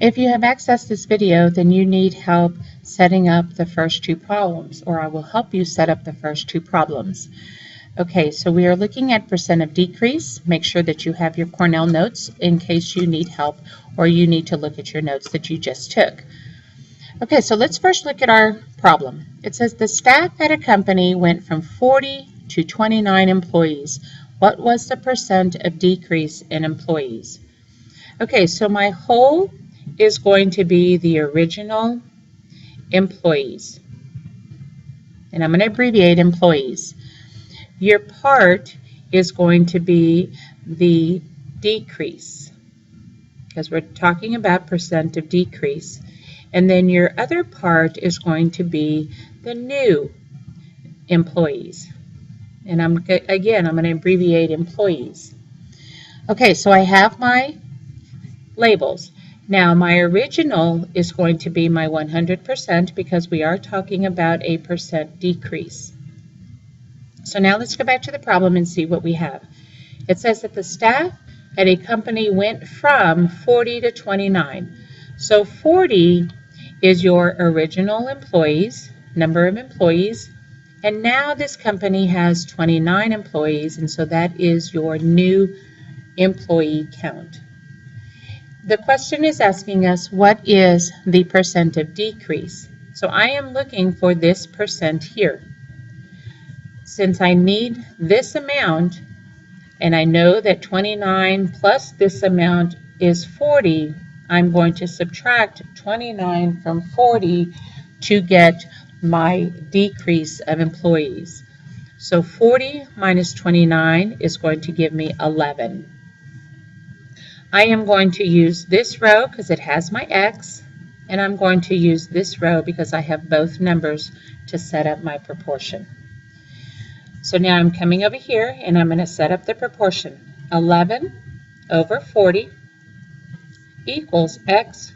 If you have accessed this video, then you need help setting up the first two problems, or I will help you set up the first two problems. Okay, so we are looking at percent of decrease. Make sure that you have your Cornell notes in case you need help or you need to look at your notes that you just took. Okay, so let's first look at our problem. It says the staff at a company went from 40 to 29 employees. What was the percent of decrease in employees? Okay, so my whole is going to be the original employees. And I'm going to abbreviate employees. Your part is going to be the decrease, because we're talking about percent of decrease. And then your other part is going to be the new employees. And I'm going to abbreviate employees. Okay, so I have my labels. Now my original is going to be my 100% because we are talking about a percent decrease. So now let's go back to the problem and see what we have. It says that the staff at a company went from 40 to 29. So 40 is your original employees, number of employees, and now this company has 29 employees, and so that is your new employee count. The question is asking us, what is the percent of decrease? So I am looking for this percent here. Since I need this amount, and I know that 29 plus this amount is 40, I'm going to subtract 29 from 40 to get my decrease of employees. So 40 minus 29 is going to give me 11. I am going to use this row because it has my X, and I'm going to use this row because I have both numbers to set up my proportion. So now I'm coming over here and I'm going to set up the proportion. 11 over 40 equals X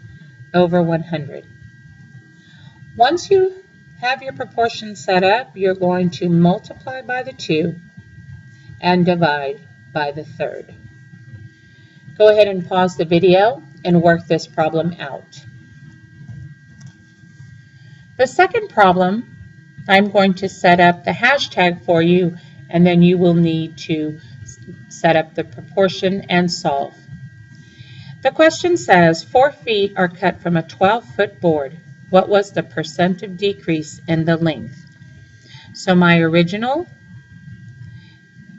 over 100. Once you have your proportion set up, you're going to multiply by the 2 and divide by the third. Go ahead and pause the video and work this problem out. The second problem, I'm going to set up the hashtag for you, and then you will need to set up the proportion and solve. The question says 4 feet are cut from a 12-foot board. What was the percent of decrease in the length? So my original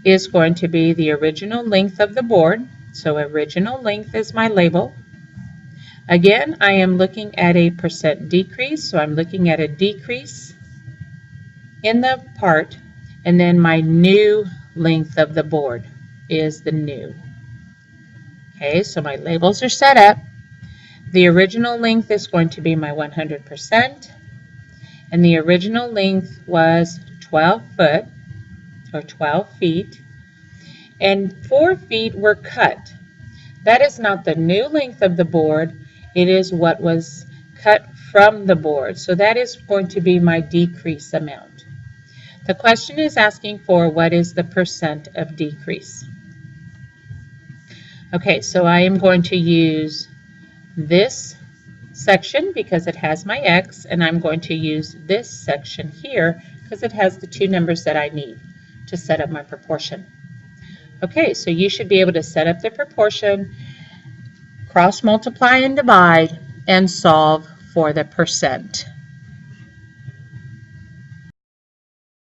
is going to be the original length of the board. So original length is my label. Again, I am looking at a percent decrease, so I'm looking at a decrease in the part, and then my new length of the board is the new. Okay, so my labels are set up. The original length is going to be my 100%, and the original length was 12 foot, or 12 feet, and 4 feet were cut. That is not the new length of the board, it is what was cut from the board. So that is going to be my decrease amount. The question is asking for what is the percent of decrease. Okay, so I am going to use this section because it has my X, and I'm going to use this section here because it has the two numbers that I need to set up my proportion. Okay, so you should be able to set up the proportion, cross multiply and divide, and solve for the percent.